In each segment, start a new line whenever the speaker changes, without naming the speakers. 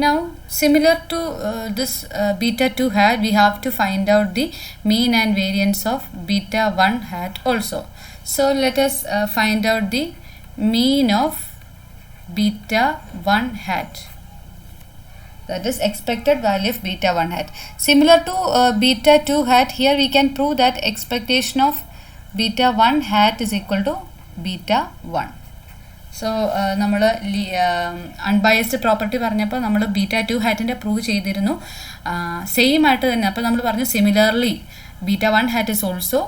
Now similar to this beta 2 hat, we have to find out the mean and variance of beta 1 hat also. So let us find out the mean of beta 1 hat, that is expected value of beta 1 hat. Similar to beta 2 hat, here we can prove that expectation of beta 1 hat is equal to beta 1. So നമ്മൾ unbiased property പറഞ്ഞപ്പോൾ നമ്മൾ beta 2 ഹാറ്റിൻ്റെ prove ചെയ്തിരുന്നു. Same ആയിട്ട് തന്നെ. അപ്പോൾ നമ്മൾ പറഞ്ഞു similarly beta 1 hat is also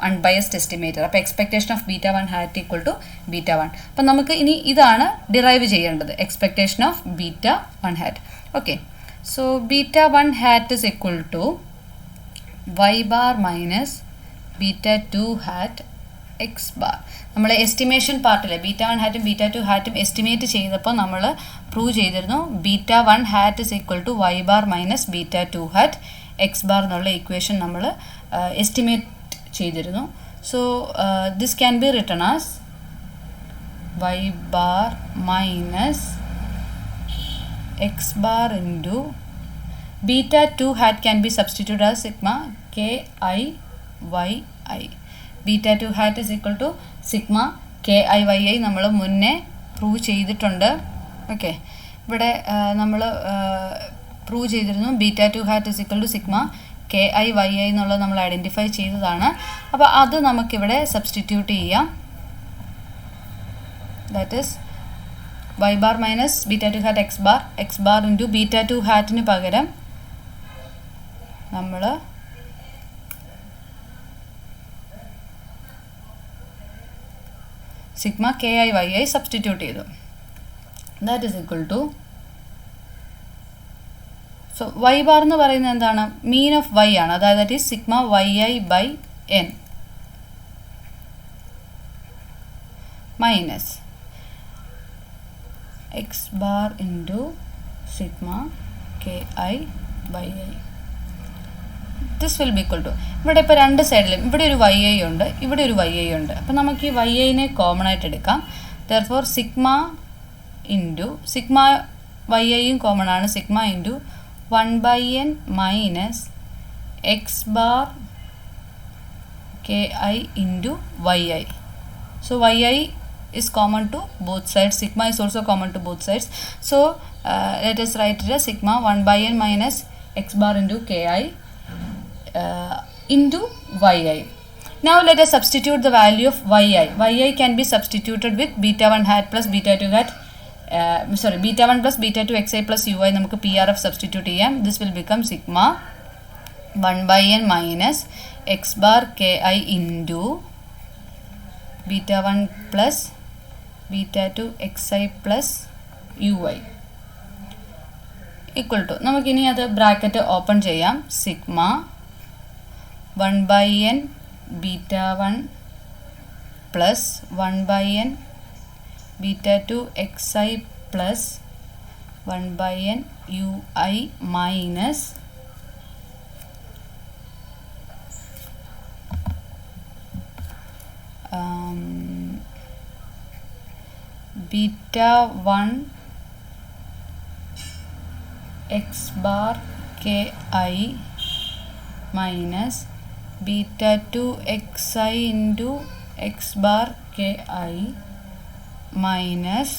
unbiased estimator. അപ്പോൾ expectation of beta 1 hat equal to beta 1. അപ്പം നമുക്ക് ഇനി ഇതാണ് ഡിറൈവ് ചെയ്യേണ്ടത്, expectation of beta 1 hat. Okay, so beta 1 hat is equal to Y bar minus beta 2 hat X bar. നമ്മൾ estimation പാർട്ടിൽ beta 1 ഹാറ്റും beta 2 ഹാറ്റും എസ്റ്റിമേറ്റ് ചെയ്തപ്പോൾ നമ്മൾ പ്രൂവ് ചെയ്തിരുന്നു beta 1 hat is equal to Y bar minus beta 2 hat X bar എന്നുള്ള equation നമ്മൾ estimate ചെയ്തിരുന്നു. So this can be written as y bar minus x bar into beta 2 hat can be substitute as sigma K I Y i. Beta 2 hat is equal to sigma K I Y i നമ്മൾ മുന്നേ prove ചെയ്തിട്ടുണ്ട്. Okay, ഇവിടെ നമ്മൾ prove ചെയ്തിരുന്നു beta 2 hat is equal to sigma K I Y I എന്നുള്ളത് നമ്മൾ identify ചെയ്തതാണ്. അപ്പോൾ അത് നമുക്കിവിടെ സബ്സ്റ്റിറ്റ്യൂട്ട് ചെയ്യാം. That is Y bar minus beta 2 hat X bar into beta 2 ഹാറ്റിന് പകരം നമ്മൾ sigma K I Y I substitute ചെയ്തു. That is equal to, so Y bar എന്ന് പറയുന്നത് എന്താണ്, മീൻ ഓഫ് വൈ ആണ്. അതായത് that is sigma Y I by N minus x bar into sigma K i by i. This will be equal to, ഇവിടെ ഇപ്പോൾ രണ്ട് സൈഡിലും ഇവിടെ ഒരു വൈ ഐ ഉണ്ട്, ഇവിടെ ഒരു വൈ ഐ ഉണ്ട്. അപ്പം നമുക്ക് ഈ വൈ ഐനെ കോമൺ ആയിട്ട് എടുക്കാം. Therefore sigma into sigma y ഐയും കോമൺ ആണ്, sigma into 1/n minus x bar k i into y i. So y i is common to both sides, sigma is also common to both sides. So let us write it as sigma 1/n minus x bar into ki into yi. Now let us substitute the value of yi. Yi can be substituted with beta 1 hat plus beta 2 hat beta 1 plus beta 2 xi plus ui. നമുക്ക് prf substitute ചെയ്യാം. This will become sigma 1/n minus x bar ki into beta 1 plus beta 2 xi plus ui equal to, നമുക്കിനി അത് bracket open ചെയ്യാം. Sigma 1/n beta 1 plus 1/n beta 2 xi plus 1/n ui minus beta 1 x bar ki minus beta 2 xi into x bar ki minus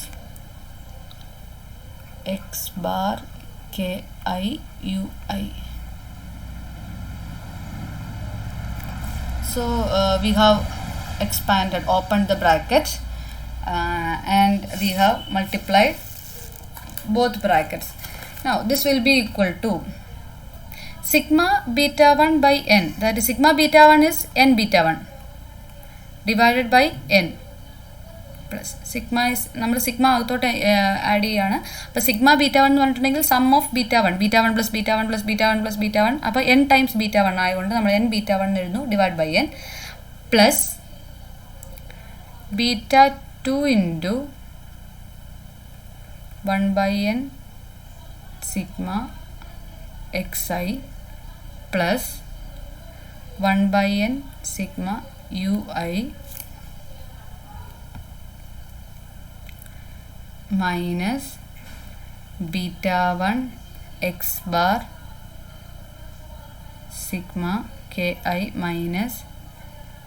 x bar ki ui. So we have expanded, opened the bracket, and we have multiplied both brackets. Now this will be equal to sigma beta 1 by n, that is sigma beta 1 is n beta 1 divided by n plus sigma is നമ്മൾ sigma അകത്തോട്ട് add ചെയ്യാണ്. അപ്പോൾ sigma beta 1 എന്ന് പറഞ്ഞിട്ടുണ്ടെങ്കിൽ sum of beta 1 plus beta 1 plus beta 1 plus beta 1, അപ്പോൾ n times beta 1 ആയതുകൊണ്ട് നമ്മൾ n beta 1 എഴുതുന്നു divide by n plus beta 2 into 1/n sigma xi plus 1/n sigma ui minus beta 1 x bar sigma ki minus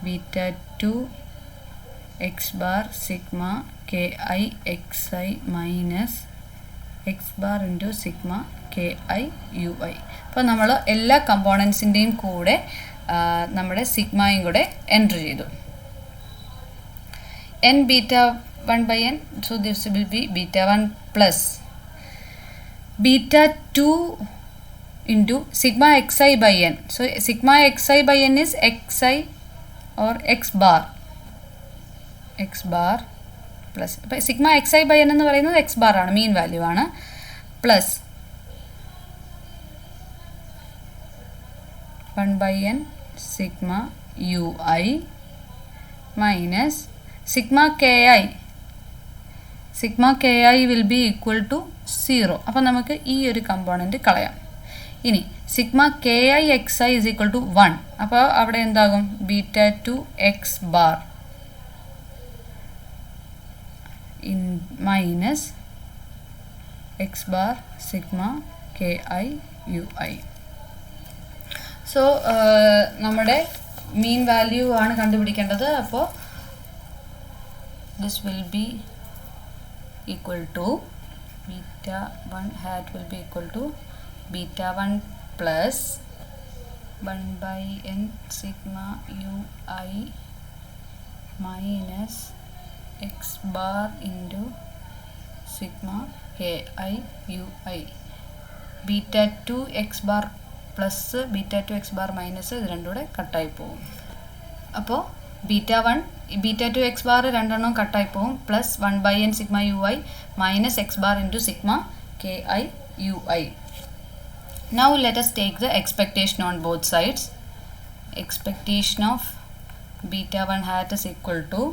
beta 2 x bar sigma ki xi minus x bar into sigma ki ui. അപ്പോൾ നമ്മൾ എല്ലാ കമ്പോണൻസിൻ്റെയും കൂടെ നമ്മുടെ സിഗ്മയും കൂടെ enter ചെയ്തു. n beta 1 by n, so this will be beta 1 plus beta 2 into sigma xi by n. So sigma xi by n is xi or x bar plus sigma xi by n എന്ന് പറയുന്നത് x bar ആണ്, mean value ആണ്, plus 1 by n sigma ui minus sigma ki will be equal to 0. അപ്പോൾ നമുക്ക് ഈ ഒരു component കളയാം. ഇനി sigma K i x i is equal to 1. അപ്പോൾ അവിടെ എന്താകും? Beta 2 x bar in minus x bar sigma K i u i. So നമ്മുടെ മീൻ വാല്യൂ ആണ് കണ്ടുപിടിക്കേണ്ടത്. അപ്പോൾ this will be equal to beta 1 hat will be equal to beta 1 plus 1 by n sigma ui minus x bar into sigma ki ui. beta 2 x bar plus beta 2 x bar minus ഇത് രണ്ടും കൂടെ കട്ടായി പോകും. അപ്പോൾ beta 2 x bar രണ്ടെണ്ണം കട്ടായി പോകും, plus 1 by n sigma U i minus x bar into sigma K i u i. Now let us take the expectation on both sides. Expectation of beta 1 hat is equal to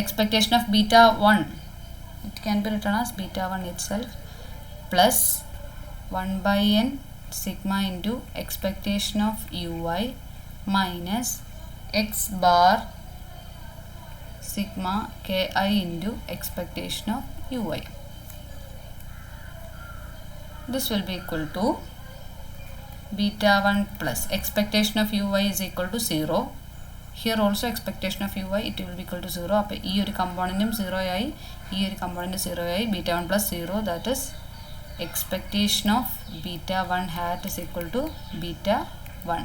expectation of beta 1, it can be written as beta 1 itself, plus 1 by n sigma into expectation of ui minus x bar sigma ki into expectation of ui. This will be equal to beta 1 plus expectation of ui is equal to 0. Here also expectation of ui it will be equal to 0. അപ്പോൾ ഈ ഒരു കമ്പോണൻറ്റും 0 ആയി, ഈ ഒരു component 0 ആയി. Beta 1 plus 0, that is expectation of beta 1 hat is equal to beta 1.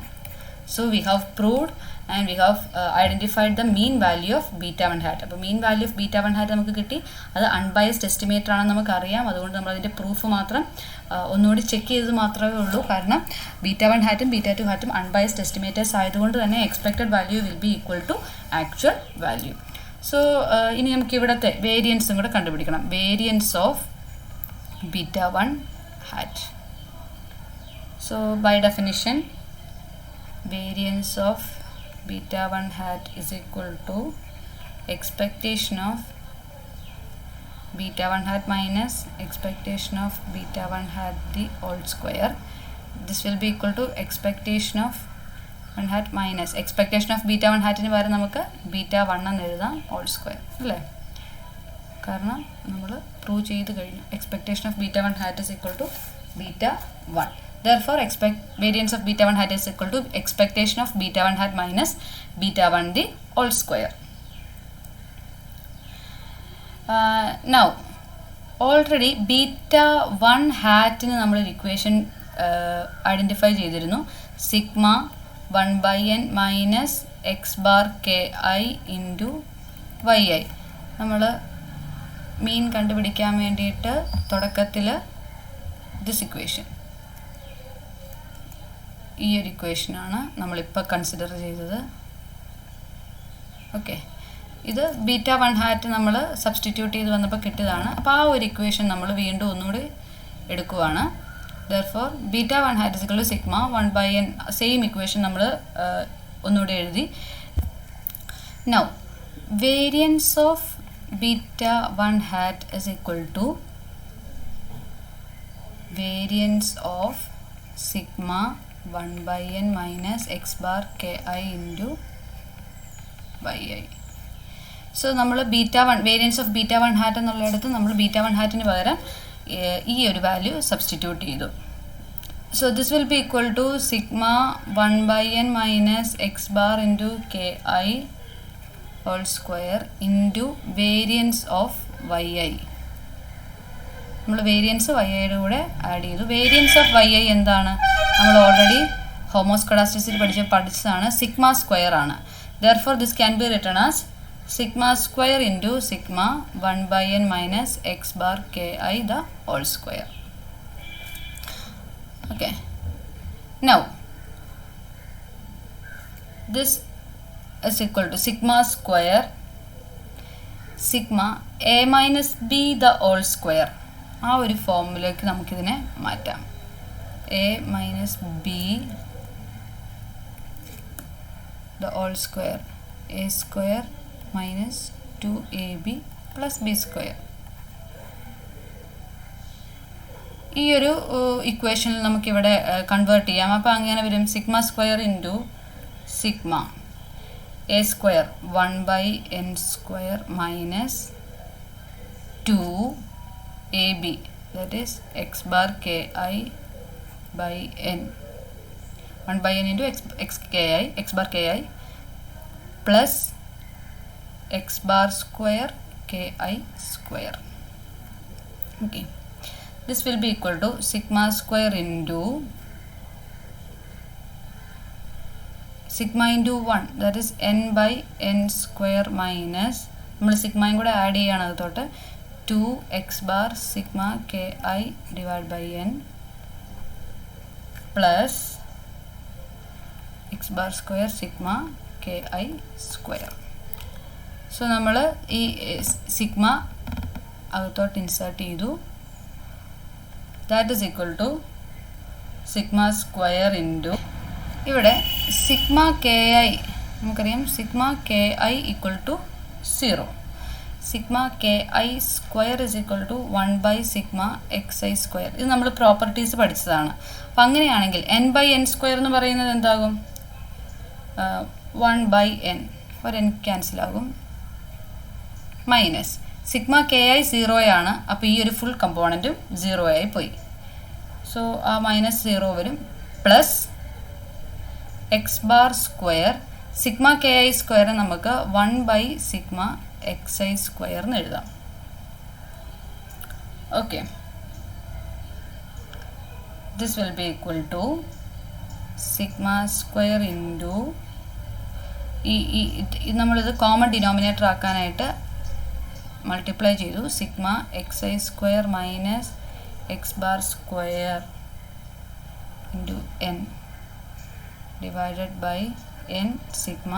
So we have proved and we have identified the mean value of beta 1 hat. അപ്പോൾ mean value of beta 1 hat നമുക്ക് കിട്ടി. അത് unbiased estimator ആണെന്ന് നമുക്കറിയാം. അതുകൊണ്ട് നമ്മൾ അതിൻ്റെ proof മാത്രം ഒന്നുകൂടി ചെക്ക് ചെയ്ത് മാത്രമേ ഉള്ളൂ. കാരണം ബീറ്റ 1 ഹാറ്റും ബീറ്റ 2 ഹാറ്റും അൺബയസ്ഡ് എസ്റ്റിമേറ്റേഴ്സ് ആയതുകൊണ്ട് തന്നെ expected value will be equal to actual value. So ഇനി നമുക്ക് ഇവിടുത്തെ വേരിയൻസും കൂടെ കണ്ടുപിടിക്കണം. Variance of beta 1 hat. So by definition, variance of beta 1 hat is equal to expectation of beta 1 hat minus expectation of beta 1 hat the whole square. This will be equal to expectation of 1 hat minus expectation of beta 1 hat ന് പകരം നമുക്ക് beta 1 എന്ന് എഴുതാം whole square അല്ലേ? കാരണം നമ്മൾ prove ചെയ്ത് കഴിഞ്ഞു. Expectation of beta 1 hat is equal to beta 1. Therefore variance of beta 1 hat is equal to expectation of beta 1 hat minus beta 1 the whole square. Now already beta 1 hat ന് നമ്മൾ ഒരു equation identify ചെയ്തിരുന്നു. Sigma 1 by n minus x bar k i into y i. നമ്മൾ mean കണ്ടുപിടിക്കാൻ വേണ്ടിയിട്ട് തുടക്കത്തിൽ this equation, ഈ ഒരു ഇക്വേഷനാണ് നമ്മളിപ്പോൾ കൺസിഡർ ചെയ്തത്. ഓക്കെ, ഇത് ബീറ്റ 1 hat നമ്മൾ സബ്സ്റ്റിറ്റ്യൂട്ട് ചെയ്ത് വന്നപ്പോൾ കിട്ടിയതാണ്. അപ്പോൾ ആ ഒരു ഇക്വേഷൻ നമ്മൾ വീണ്ടും ഒന്നുകൂടി എടുക്കുവാണ്. therefore beta 1 hat is equal to sigma 1 by n, same equation നമ്മൾ ഒന്നുകൂടി എഴുതി. now variance of beta 1 hat is equal to variance of sigma 1 by n minus x bar ki into yi. So നമ്മൾ beta 1 variance of beta 1 hat എന്നുള്ളിടത്ത് നമ്മൾ beta 1 hat പകരം ഈ ഒരു value substitute ചെയ്തു. So this will be equal to sigma 1 by n minus x bar into ki whole square into variance of yi. നമ്മൾ variance yi-യുടെ കൂടെ add ചെയ്തു. Variance of yi എന്താണ്? നമ്മൾ ഓൾറെഡി ഹോമോസ്കോളാസ്റ്റിസിറ്റി പഠിച്ചതാണ്. സിഗ്മ സ്ക്വയർ ആണ്. Therefore this can be written as sigma square into sigma 1 by n minus x bar ki the whole square. Okay, now this is equal to sigma square sigma a minus b the whole square. ആ ഒരു ഫോമിലേക്ക് നമുക്കിതിനെ മാറ്റാം. a minus b the whole square, a square minus 2ab plus b square. ഈ ഒരു ഇക്വേഷനിൽ നമുക്കിവിടെ convert ചെയ്യാം. അപ്പോൾ അങ്ങനെ വരും sigma square into sigma A square 1 by n square minus 2ab, that is x bar ki by n, 1 by n into x bar ki plus x bar square ki square. Okay, this will be equal to sigma square into sigma into 1, that is n by n square minus നമ്മൾ സിഗ്മയും കൂടെ add ചെയ്യാണ് അതോട്ട് 2x bar sigma ki divided by n plus x bar square sigma ki square. So നമ്മൾ ഈ sigma അകത്തോട്ട് insert ചെയ്തു. That is equal to sigma square into ഇവിടെ sigma ki നമുക്കറിയാം sigma ki equal to 0. Sigma ki square is equal to 1 by sigma xi square. ഇത് നമ്മൾ properties പഠിച്ചതാണ്. അപ്പം അങ്ങനെയാണെങ്കിൽ n by n സ്ക്വയർ എന്ന് പറയുന്നത് എന്താകും? 1 by n, ഒരു n ക്യാൻസൽ ആകും, മൈനസ് സിഗ്മ ki 0 ആണ്. അപ്പോൾ ഈ ഒരു ഫുൾ കമ്പോണൻറ്റും 0 ആയി പോയി. സോ ആ മൈനസ് 0 വരും, plus x bar square sigma ki square നമുക്ക് 1 by സിഗ്മ xi സ്ക്വയർ എന്ന് എഴുതാം. Okay, this will be equal to sigma square into നമ്മളിത് കോമൺ ഡിനോമിനേറ്റർ ആക്കാനായിട്ട് മൾട്ടിപ്ലൈ ചെയ്തു. Sigma xi square minus x bar square into n divided by n sigma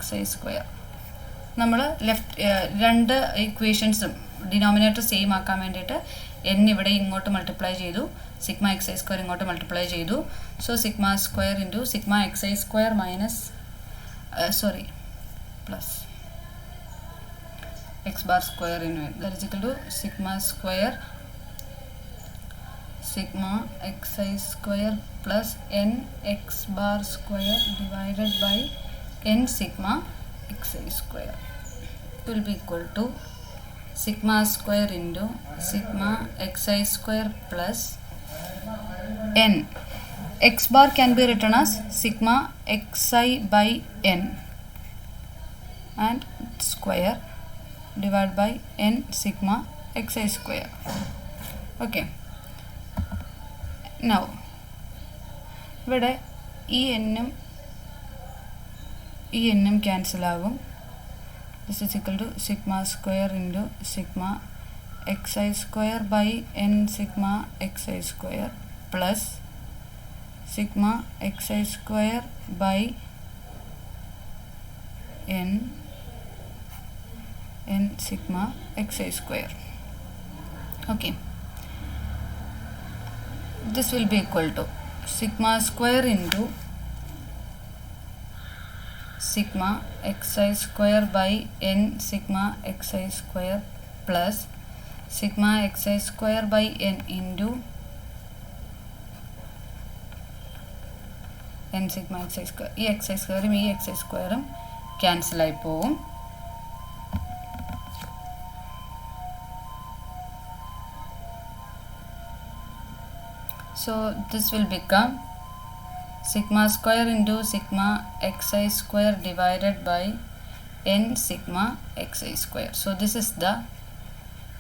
xi square. നമ്മൾ രണ്ട് ഇക്വേഷൻസും denominator same ആക്കാൻ വേണ്ടിയിട്ട് n ഇവിടെ ഇങ്ങോട്ട് മൾട്ടിപ്ലൈ ചെയ്തു, സിഗ്മ xi സ്ക്വയർ ഇങ്ങോട്ട് മൾട്ടിപ്ലൈ ചെയ്തു. So sigma square into sigma xi square minus plus x bar square in it, that is equal to sigma square sigma xi square plus n x bar square divided by n sigma xi square. It will be equal to sigma square into sigma xi square plus n. X bar can be written as sigma xi by n and square divided by n sigma xi square. Okay, now ഇവിടെ ഈ എന്നും cancel ആകും. This is equal to sigma square into sigma xi square by n sigma xi square plus sigma xi square by n sigma xi square. Okay, this will be equal to sigma square into sigma xi square by n sigma xi square plus sigma xi square by n into n sigma xi square. ഈ xi സ്ക്വയറും ഈ xi സ്ക്വയറും cancel ആയി പോകും. So this will become sigma square into sigma xi square divided by n sigma xi square. So this is the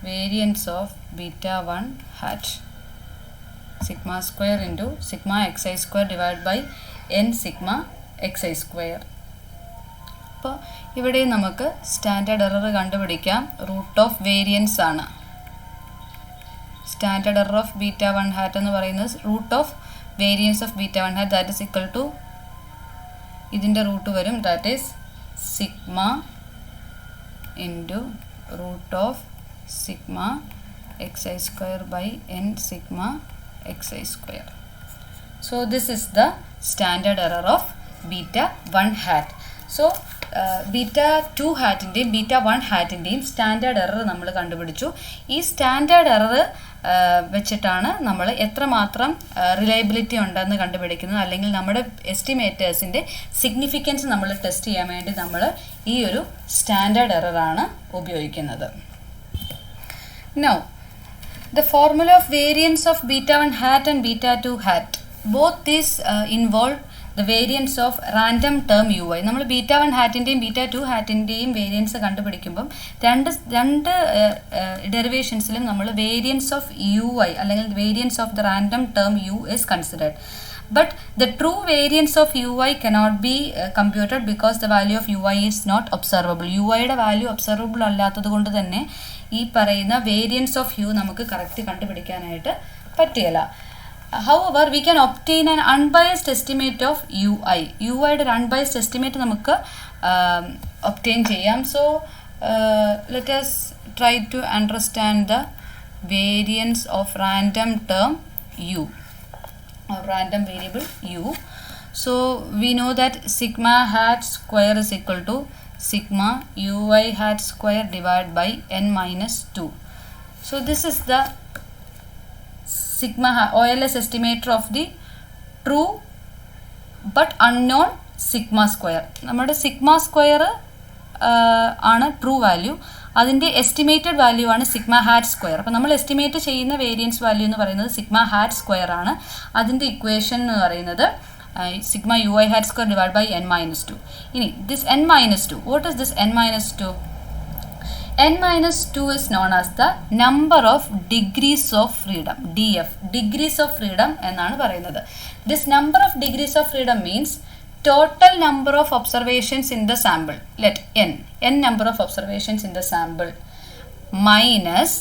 variance of beta 1 hat. Sigma square into sigma xi square divided by n sigma xi square. അപ്പോൾ ഇവിടെ നമുക്ക് standard error കണ്ടുപിടിക്കാം. Root of variance ആണ്. Standard error of beta 1 hat എന്ന് പറയുന്നത് root of variance of beta 1 hat, that is equal to ഇതിൻ്റെ root വരും, that is sigma into root of sigma xi square by n sigma xi square. So this is the standard error of beta 1 hat. So beta 2 ഹാറ്റിൻ്റെയും beta 1 ഹാറ്റിൻ്റെയും standard error നമ്മൾ കണ്ടുപിടിച്ചു. ഈ standard error വെച്ചിട്ടാണ് നമ്മൾ എത്രമാത്രം reliability ഉണ്ടെന്ന് കണ്ടുപിടിക്കുന്നത്, അല്ലെങ്കിൽ നമ്മുടെ എസ്റ്റിമേറ്റേഴ്സിൻ്റെ സിഗ്നിഫിക്കൻസ് നമ്മൾ ടെസ്റ്റ് ചെയ്യാൻ വേണ്ടി നമ്മൾ ഈ ഒരു സ്റ്റാൻഡേർഡ് എററാണ് ഉപയോഗിക്കുന്നത്. Now, the formula of variance of beta 1 hat and beta 2 hat, both these involve the variance of random term ui. നമ്മൾ ബീറ്റ 1 ഹാറ്റിൻ്റെയും ബീറ്റ 2 ഹാറ്റിൻ്റെയും വേരിയൻസ് കണ്ടുപിടിക്കുമ്പം രണ്ട് ഡെറിവേഷൻസിലും നമ്മൾ വേരിയൻസ് ഓഫ് യു ഐ അല്ലെങ്കിൽ variance of the random term u is considered. But the true variance of ui cannot be computed because the value of ui is not observable. യുടെ value observable അല്ലാത്തത് കൊണ്ട് തന്നെ ഈ പറയുന്ന variance of U നമുക്ക് correct കണ്ടുപിടിക്കാനായിട്ട് പറ്റില്ല. However, we can obtain an unbiased estimate of ui. യുടെ ഒരു unbiased estimate നമുക്ക് obtain ചെയ്യാം. So let us try to understand the variance of random term u or random variable u. So we know that sigma hat square is equal to sigma ui hat square divided by n minus 2. So this is the sigma OLS estimator of the true but unknown sigma square. നമ്മുടെ sigma square ആണ് true value, അതിൻ്റെ estimated value ആണ് sigma hat square. അപ്പോൾ നമ്മൾ estimate ചെയ്യുന്ന variance value എന്ന് പറയുന്നത് sigma hat square ആണ്. അതിൻ്റെ ഇക്വേഷൻ എന്ന് പറയുന്നത് sigma ui hat square divided by n minus 2. ഇനി this n minus 2, what is this n minus 2? n minus 2 is known as the number of degrees of freedom, df, degrees of freedom എന്നാണ് പറയുന്നത്. This number of degrees of freedom means total number of observations in the sample, let n number of observations in the sample minus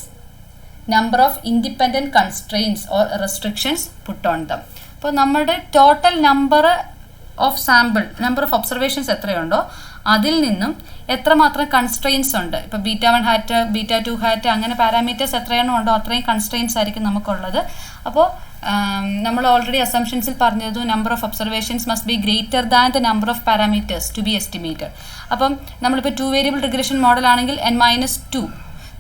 number of independent constraints or restrictions put on them. അപ്പോൾ നമ്മുടെ total number of sample, number of observations എത്രയുണ്ടോ അതിൽ നിന്നും എത്രമാത്രം constraints ഉണ്ട്. ഇപ്പോൾ beta 1 hat beta 2 hat അങ്ങനെ parameters എത്രയാണോ ഉണ്ടോ അത്രയും കൺസ്ട്രെയിൻസ് ആയിരിക്കും നമുക്കുള്ളത്. അപ്പോൾ നമ്മൾ ഓൾറെഡി അസംഷൻസിൽ പറഞ്ഞത് number of observations must be greater than the number of parameters to be estimated. അപ്പം നമ്മളിപ്പോൾ 2 വേരിയബിൾ റിഗ്രഷൻ മോഡൽ ആണെങ്കിൽ n-2,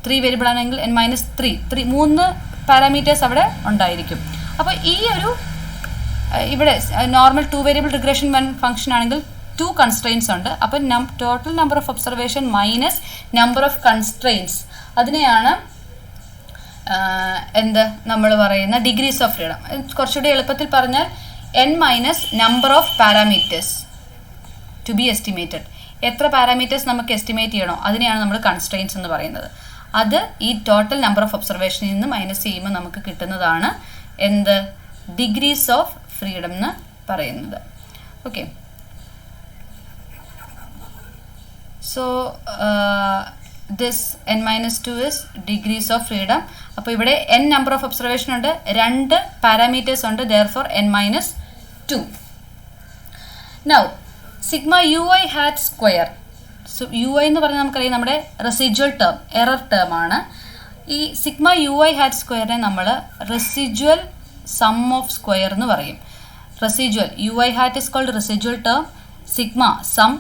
3 വേരിയബിൾ ആണെങ്കിൽ n-3, 3 പാരാമീറ്റേഴ്സ് അവിടെ ഉണ്ടായിരിക്കും. അപ്പോൾ ഈ ഒരു ഇവിടെ നോർമൽ 2 വേരിയബിൾ റിഗ്രഷൻ ഫംഗ്ഷൻ ആണെങ്കിൽ 2 കൺസ്ട്രെയിൻസ് ഉണ്ട്. അപ്പം total number of observation minus number of constraints, അതിനെയാണ് എന്ത് നമ്മൾ പറയുന്ന ഡിഗ്രീസ് ഓഫ് ഫ്രീഡം. കുറച്ചുകൂടി എളുപ്പത്തിൽ പറഞ്ഞാൽ n minus number of parameters to be estimated. എത്ര പാരാമീറ്റേഴ്സ് നമുക്ക് എസ്റ്റിമേറ്റ് ചെയ്യണോ അതിനെയാണ് നമ്മൾ കൺസ്ട്രെയിൻസ് എന്ന് പറയുന്നത്. അത് ഈ ടോട്ടൽ നമ്പർ ഓഫ് ഒബ്സർവേഷനിൽ നിന്ന് മൈനസ് ചെയ്യുമ്പോൾ നമുക്ക് കിട്ടുന്നതാണ് എന്ത് ഡിഗ്രീസ് ഓഫ് ഫ്രീഡം എന്ന് പറയുന്നത്. Okay, so this n-2 is degrees of freedom. അപ്പോൾ ഇവിടെ n നമ്പർ ഓഫ് ഒബ്സർവേഷൻ ഉണ്ട്, 2 പാരാമീറ്റേഴ്സ് ഉണ്ട്, therefore n-2. Now sigma ui hat square. So ui എന്ന് പറഞ്ഞാൽ നമുക്കറിയാം നമ്മുടെ റെസിജ്വൽ ടേം, എറർ ടേം ആണ്. ഈ സിഗ്മ ui hat സ്ക്വയറിനെ നമ്മൾ റെസിജ്വൽ സം ഓഫ് സ്ക്വയർ എന്ന് പറയും. Residual ui hat is called residual term, sigma sum,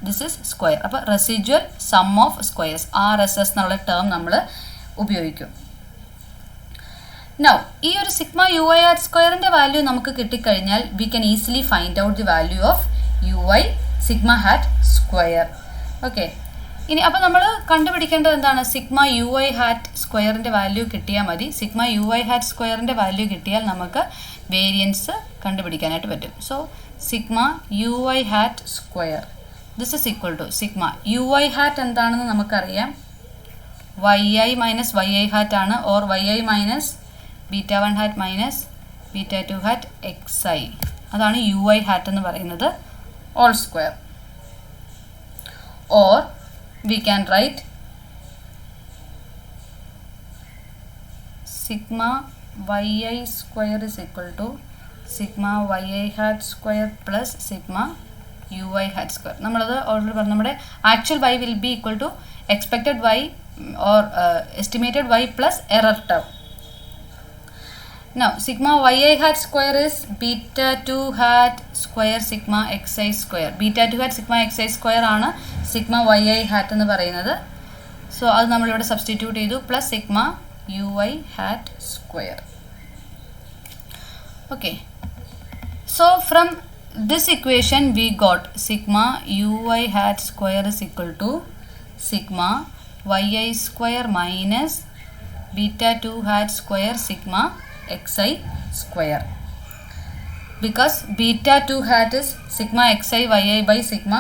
this is square. അപ്പോൾ residual sum of squares, RSS എന്നുള്ള ടേം നമ്മൾ ഉപയോഗിക്കും. നൗ ഈ ഒരു സിഗ്മ ui hat സ്ക്വയറിൻ്റെ വാല്യൂ നമുക്ക് കിട്ടിക്കഴിഞ്ഞാൽ we can easily find out the value of ui sigma hat സ്ക്വയർ. ഓക്കെ, ഇനി അപ്പോൾ നമ്മൾ കണ്ടുപിടിക്കേണ്ടത് എന്താണ്? സിഗ്മ യു ഐ ഹാറ്റ് സ്ക്വയറിൻ്റെ വാല്യൂ കിട്ടിയാൽ മതി. സിഗ്മ യു ഐ ഹാറ്റ് സ്ക്വയറിൻ്റെ വാല്യൂ കിട്ടിയാൽ നമുക്ക് വേരിയൻസ് കണ്ടുപിടിക്കാനായിട്ട് പറ്റും. So sigma U I hat square this is equal to sigma U I hat എന്താണെന്ന് നമുക്കറിയാം. Y I minus Y I hat ആണ്, or Y I minus beta 1 hat minus beta 2 hat X I. അതാണ് U I hat എന്ന് പറയുന്നത്, all square. Or we can write sigma yi square is equal to sigma yi hat square plus sigma ui hat square. നമ്മളത് already പറഞ്ഞു. നമ്മുടെ actual y will be equal to expected y or estimated y plus error term. Now sigma yi hat square is beta 2 hat square sigma xi square. beta 2 hat sigma xi square ആണ് sigma Y I hat എന്ന് പറയുന്നത്. So അത് നമ്മളിവിടെ substitute ചെയ്തു, plus sigma U I hat square. Okay, so from this equation we got sigma U I hat square is equal to sigma Y i square minus beta 2 hat square sigma xi square, because beta 2 hat is sigma xi yi by sigma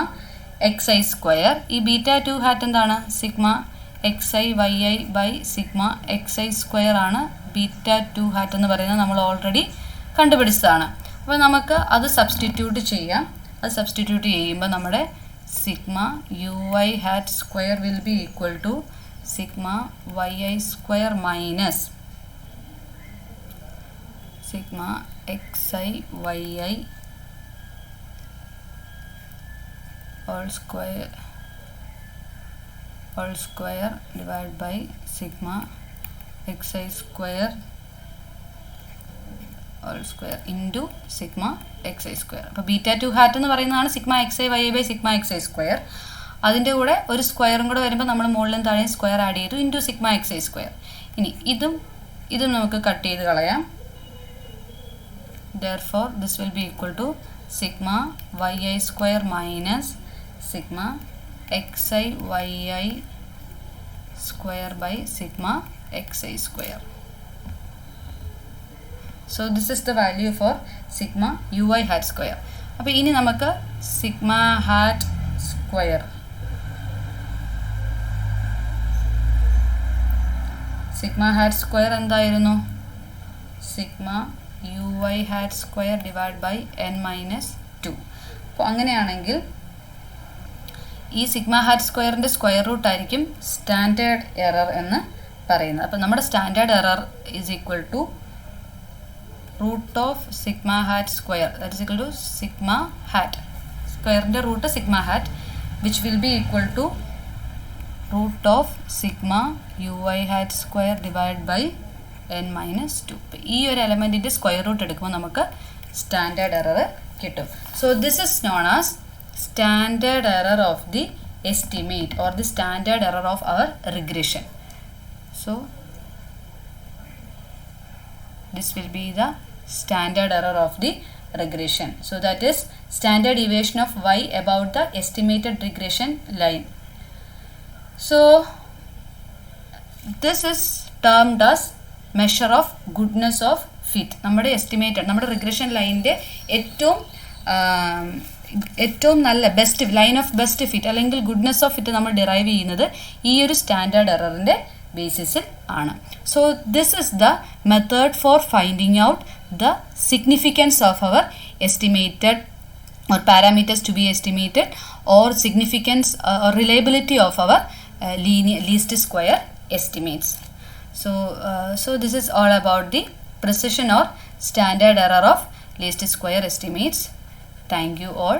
xi square. ഈ beta 2 hat എന്താണ്? sigma xi yi by sigma xi square ആണ് beta 2 hat എന്ന് പറയുന്നത്. നമ്മൾ already കണ്ടുപിടിച്ചതാണ്. അപ്പോൾ നമുക്ക് അത് substitute ചെയ്യാം. അത് സബ്സ്റ്റിറ്റ്യൂട്ട് ചെയ്യുമ്പോൾ നമ്മുടെ sigma U I hat square will be equal to sigma Y i square minus sigma xi yi all square divided by sigma xi square all square into sigma xi square. അപ്പോൾ beta 2 hat എന്ന് പറയുന്നതാണ് sigma xi yi by sigma xi square. അതിൻ്റെ കൂടെ ഒരു സ്ക്വയറും കൂടെ വരുമ്പോൾ നമ്മൾ മുകളിലും താഴെയും സ്ക്വയർ ആഡ് ചെയ്തു, ഇൻറ്റു സിഗ്മ xi സ്ക്വയർ. ഇനി ഇതും നമുക്ക് കട്ട് ചെയ്ത് കളയാം. Therefore this will be equal to sigma yi square minus sigma xi yi square by sigma xi square. So this is the value for sigma ui hat square. അപ്പോൾ ഇനി നമുക്ക് sigma hat square എന്തായിരുന്നു? sigma ui hat square divided by n minus 2. അപ്പോൾ അങ്ങനെയാണെങ്കിൽ ഈ sigma hat സ്ക്വയറിൻ്റെ square root ആയിരിക്കും standard error എന്ന് പറയുന്നത്. അപ്പോൾ നമ്മുടെ standard error is equal to root of sigma hat square, that is equal to sigma hat സ്ക്വയറിൻ്റെ root sigma hat, which will be equal to root of sigma U I hat square divide by n minus 2. ഈ ഒരു എലമെൻറ്റിൻ്റെ square root എടുക്കുമ്പോൾ നമുക്ക് standard error കിട്ടും. So this is known as standard error of the estimate or the standard error of our regression. So this will be the standard error of the regression. So that is standard deviation of y about the estimated regression line. So this is termed as measure of goodness of fit. നമ്മുടെ estimated നമ്മുടെ regression ലൈനിൻ്റെ ഏറ്റവും നല്ല best line of best fit അല്ലെങ്കിൽ goodness of fit നമ്മൾ derive ചെയ്യുന്നത് ഈ ഒരു സ്റ്റാൻഡേർഡ് എററിൻ്റെ ബേസിസിൽ ആണ്. So this is the method for finding out the significance of our estimated or parameters to be estimated or significance or reliability of our least square estimates. So this is all about the precision or standard error of least square estimates. Thank you all.